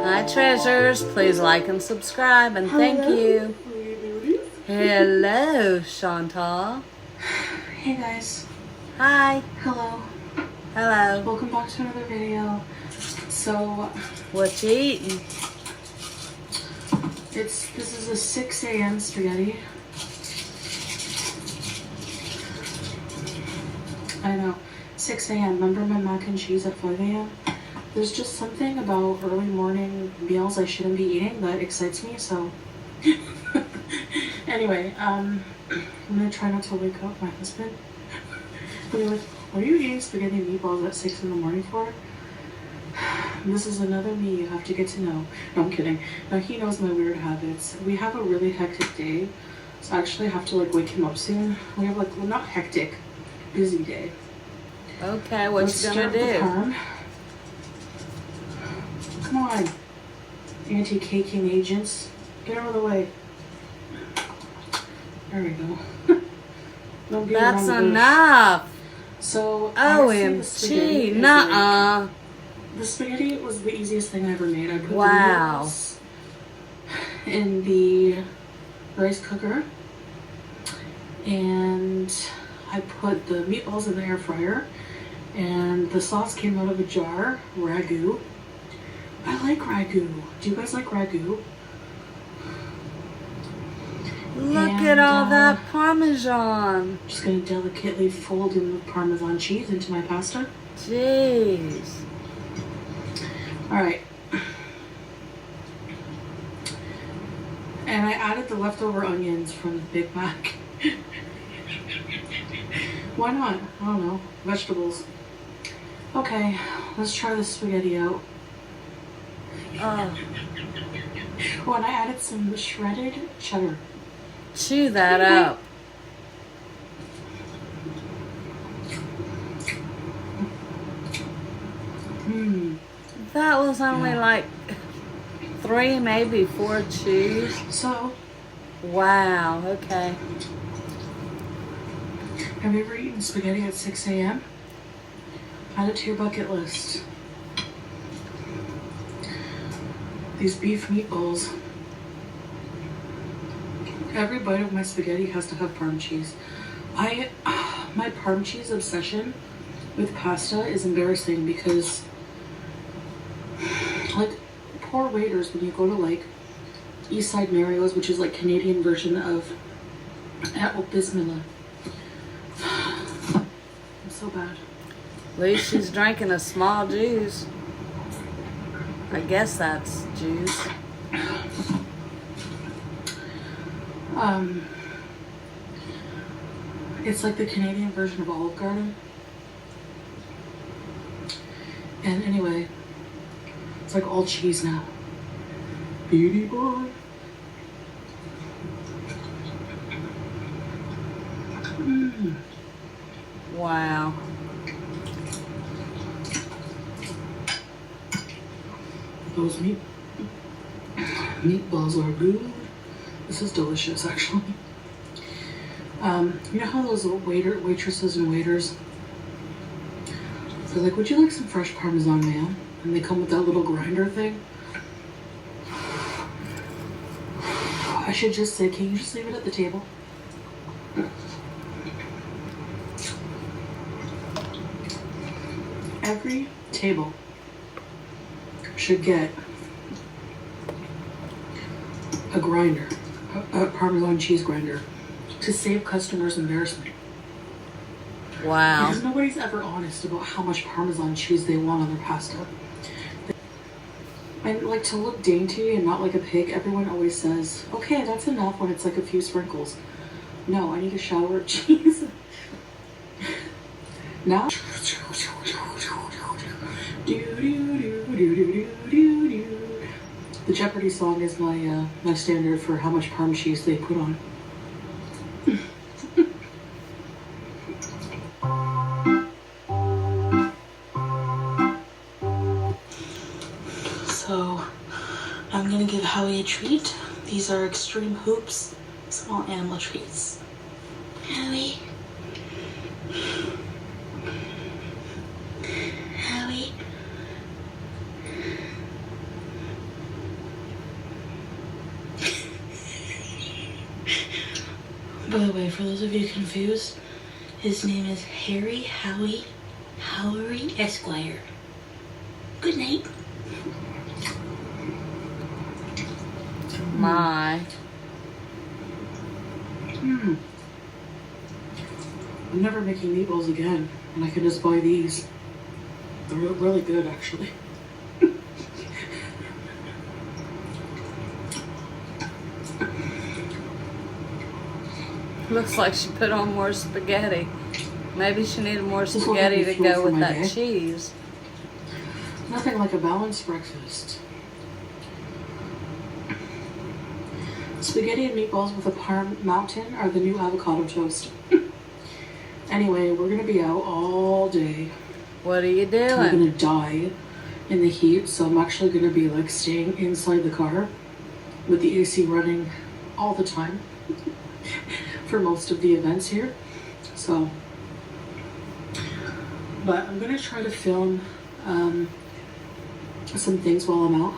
Hi treasures, please like and subscribe and thank you. Hello Chantal. Hey guys. Hi. Hello. Hello. Welcome back to another video. So what you eating? This is a 6 a.m. spaghetti. I know. 6 a.m. Remember my mac and cheese at 5 a.m.? There's just something about early morning meals I shouldn't be eating that excites me, so anyway, I'm gonna try not to wake up my husband. He'll be like, what are you eating spaghetti and meatballs at 6 in the morning for? This is another me you have to get to know. No, I'm kidding. Now he knows my weird habits. We have a really hectic day, so I actually have to like wake him up soon. We have like, well, not hectic, busy day. Okay, what you gonna do? Come on, anti-caking agents. Get out of the way. There we go. That's enough. So, OMG, nuh-uh. The spaghetti was the easiest thing I ever made. I put the noodles in the rice cooker, and I put the meatballs in the air fryer, and the sauce came out of a jar, ragu. I like ragu. Do you guys like ragu? Look at all that Parmesan. Just gonna delicately fold in the Parmesan cheese into my pasta. Jeez. All right. And I added the leftover onions from the Big Mac. Why not? I don't know. Vegetables. Okay, let's try this spaghetti out. Oh, and I added some shredded cheddar. Chew that up. That was only like 3, maybe 4 chews. So. Wow, okay. Have you ever eaten spaghetti at 6 a.m.? Add it to your bucket list. These beef meatballs. Every bite of my spaghetti has to have Parm cheese. My Parm cheese obsession with pasta is embarrassing because, like, poor waiters when you go to like Eastside Mario's, which is like Canadian version of Bismillah. I'm so bad. At least she's drinking a small juice. I guess that's juice. It's like the Canadian version of Olive Garden. And anyway, it's like all cheese now. Beauty boy. Wow. Those meatballs are good. This is delicious, actually. You know how those waitresses and waiters, they're like, would you like some fresh Parmesan, ma'am? And they come with that little grinder thing. I should just say, can you just leave it at the table? Every table should get a grinder, a Parmesan cheese grinder, to save customers embarrassment. Wow. Because nobody's ever honest about how much Parmesan cheese they want on their pasta. And like, to look dainty and not like a pig, everyone always says, okay, that's enough when it's like a few sprinkles. No, I need a shower of cheese. Now, the Jeopardy song is my my standard for how much Parm cheese they put on. So, I'm gonna give Howie a treat. These are Extreme Hoops small animal treats. Howie. By the way, for those of you confused, his name is Harry Howery Esquire. Good night. My. I'm never making meatballs again, and I can just buy these. They're really good, actually. Looks like she put on more spaghetti. Maybe she needed more spaghetti to go with that cheese. Nothing like a balanced breakfast. Spaghetti and meatballs with a Parm Mountain are the new avocado toast. Anyway, we're gonna be out all day. What are you doing? I'm gonna die in the heat, so I'm actually gonna be like staying inside the car with the AC running all the time for most of the events here. So, but I'm gonna try to film some things while I'm out.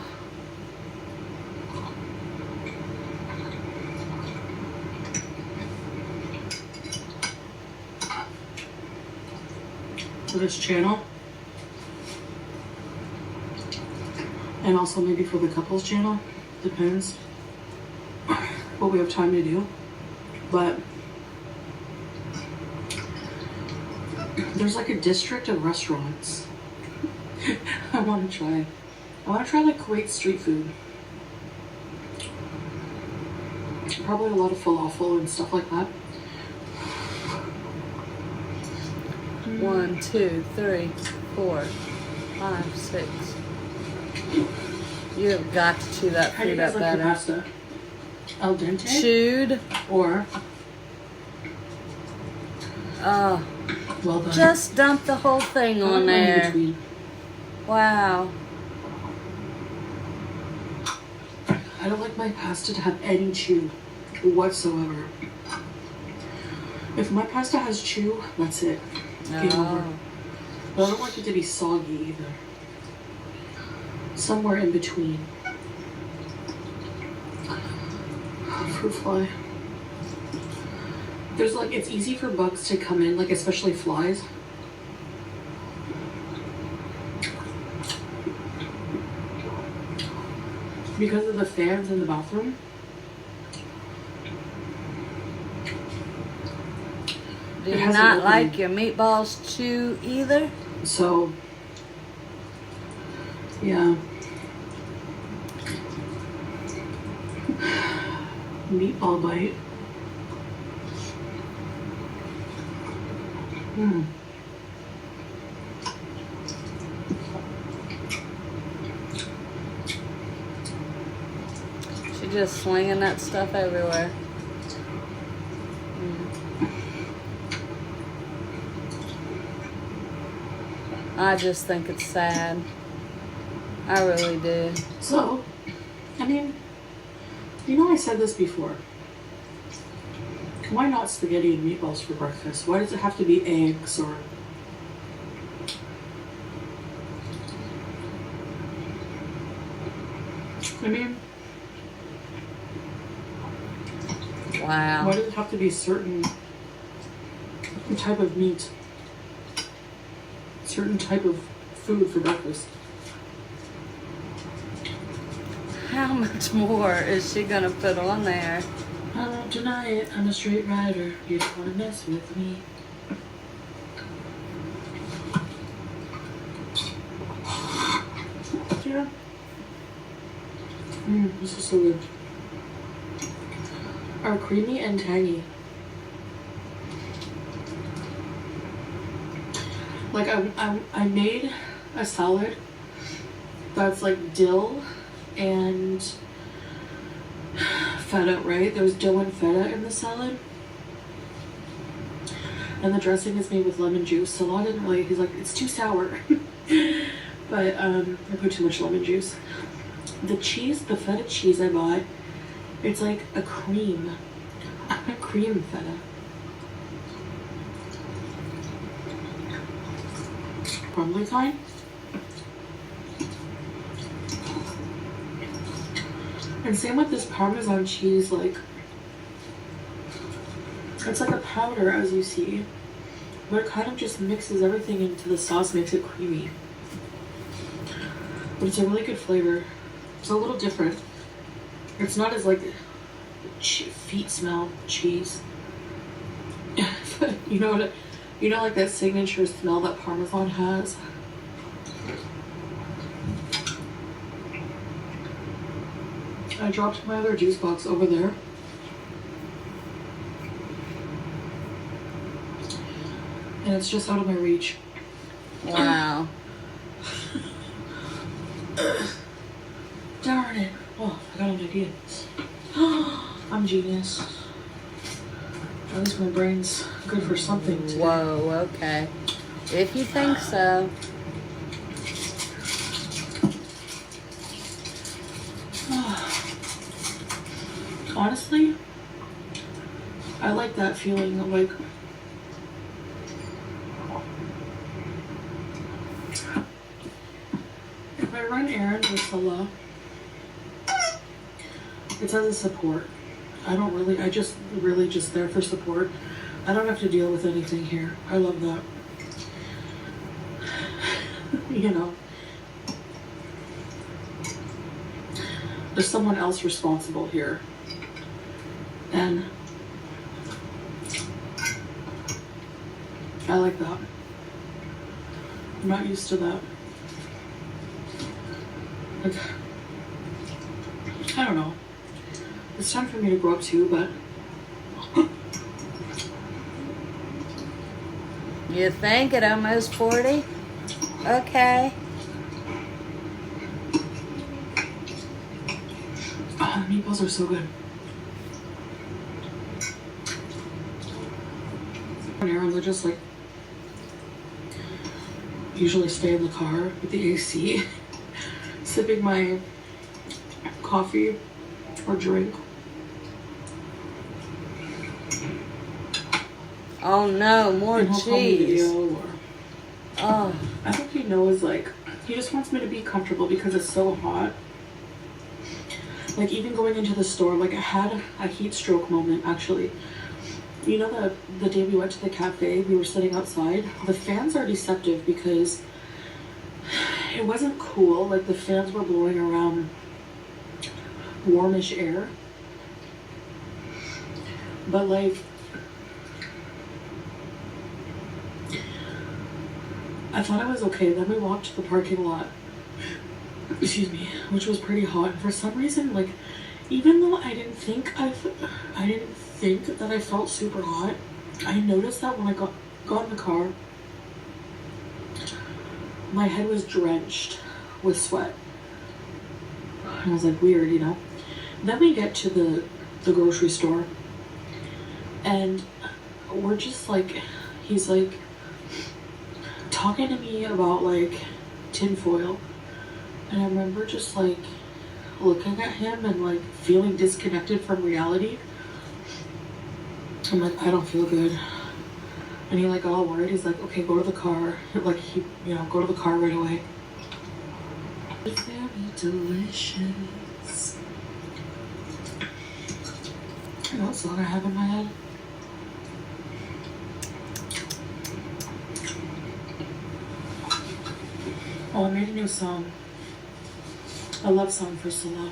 For this channel, and also maybe for the couples channel, depends what we have time to do. But there's like a district of restaurants I want to try. I want to try like Kuwait street food, probably a lot of falafel and stuff like that. 1, 2, 3, 4, 5, 6. You have got to chew that How do you food guys up like your better. pasta? Al dente? Chewed. Or Oh, well done? just dump the whole thing on there. Wow. I don't like my pasta to have any chew whatsoever. If my pasta has chew, that's it. Game over. But I don't like it to be soggy either. Somewhere in between. Fruit fly. There's like, it's easy for bugs to come in, like especially flies. Because of the fans in the bathroom. Do you not like your meatballs chew either? So, yeah. Meatball bite. She's just slinging that stuff everywhere. I just think it's sad. I really do. So, I mean, you know I said this before. Why not spaghetti and meatballs for breakfast? Why does it have to be eggs or... I mean... Wow. Why does it have to be certain type of meat? Certain type of food for breakfast? How much more is she gonna put on there? I won't deny it. I'm a straight rider. You don't want to mess with me. Yeah. This is so good. Are creamy and tangy. Like I made a salad that's like dill and feta, right? There's dill and feta in the salad. And the dressing is made with lemon juice. So Law didn't really, he's like, it's too sour. But I put too much lemon juice. The cheese, the feta cheese I bought, it's like a cream feta. Crumbly kind. And same with this Parmesan cheese, like It's like a powder, as you see, but it kind of just mixes everything into the sauce, makes it creamy. But it's a really good flavor. It's a little different. It's not as like feet smell cheese. You know what? You know, like that signature smell that Parmesan has. I dropped my other juice box over there. And it's just out of my reach. Wow. Darn it. Oh, I got an idea. I'm genius. At least my brain's good for something today. Whoa, okay. If you think so. Honestly, I like that feeling of like if I run errands with Salah, it's as a support. I just really just there for support. I don't have to deal with anything here. I love that. You know, there's someone else responsible here. And I like that. I'm not used to that. Like, I don't know. It's time for me to grow up too, but You think at almost 40? Okay. oh, the meatballs are so good. Errands are just like usually stay in the car with the AC, sipping my coffee or drink. Oh no, more And he'll call me cheese. video or Oh, I think he knows, like, he just wants me to be comfortable because it's so hot. Like, even going into the store, like, I had a heat stroke moment, actually. You know, the day we went to the cafe, we were sitting outside. The fans are deceptive because it wasn't cool. Like, the fans were blowing around warmish air. But, like, I thought I was okay. Then we walked to the parking lot, excuse me, which was pretty hot. For some reason, like, even though I didn't think that I felt super hot, I noticed that when I got in the car, my head was drenched with sweat. And I was like, weird, you know? Then we get to the grocery store, and we're just like, he's like, talking to me about like tinfoil, and I remember just like looking at him and like feeling disconnected from reality. I'm like, I don't feel good. And he like got all worried. He's like, okay, go to the car. Like he, you know, go to the car right away. Very delicious. You know what song I have in my head? Oh, I made a new song. A love song for Salah.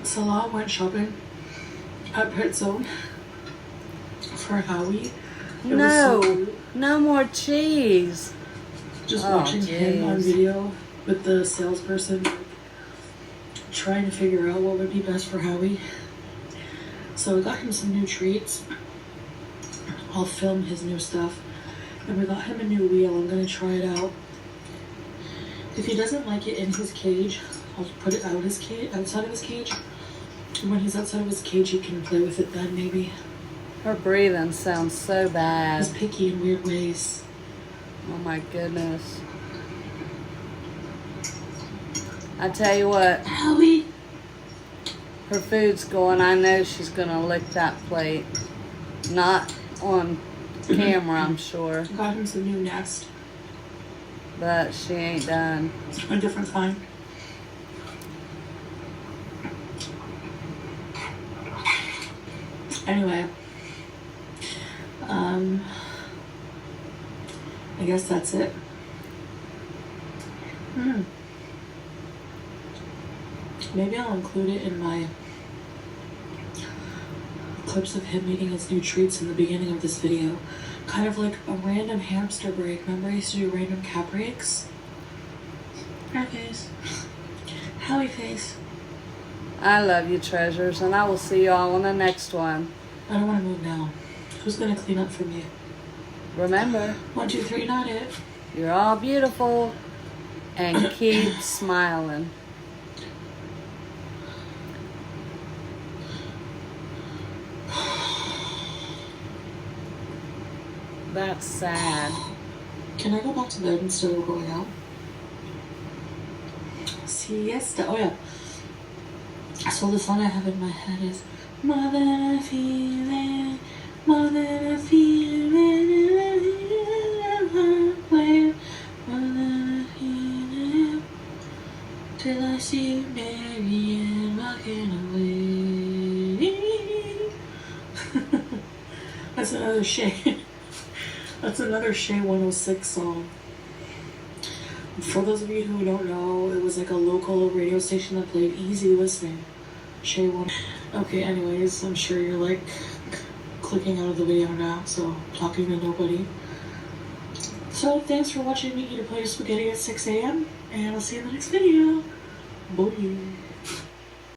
Salah went shopping at Pet Zone for Howie. It was so cute. no more cheese. Just watching him on jeez. video with the salesperson trying to figure out what would be best for Howie. So we got him some new treats. I'll film his new stuff. And we got him a new wheel. I'm gonna try it out. If he doesn't like it in his cage, I'll put it out his cage, outside of his cage. And when he's outside of his cage, he can play with it then, maybe. Her breathing sounds so bad. He's picky in weird ways. Oh my goodness. I tell you what, Howie! her food's going. I know she's gonna lick that plate. Not on camera, I'm sure. I got him some new Nest. But she ain't done. A different kind. Anyway, I guess that's it. Maybe I'll include it in my clips of him eating his new treats in the beginning of this video. Kind of like a random hamster break. Remember I used to do random cat breaks? Hi face. Howie face. I love you, treasures, and I will see y'all on the next one. I don't want to move now. Who's gonna clean up for me? Remember, 1, 2, 3, not it. you're all beautiful, and keep smiling. That's sad. Can I go back to bed instead of going out? Siesta. Oh yeah. So the song I have in my head is more than I feel it, more than I feel it, more than I feel it, till I see you Marianne walking away. That's another Shay. That's another Shay 106 song. For those of you who don't know, it was like a local radio station that played easy listening. Shay 1. Okay, anyways, I'm sure you're like clicking out of the video now, so talking to nobody. So thanks for watching me eat a plate of spaghetti at 6 a.m. and I'll see you in the next video. Bye.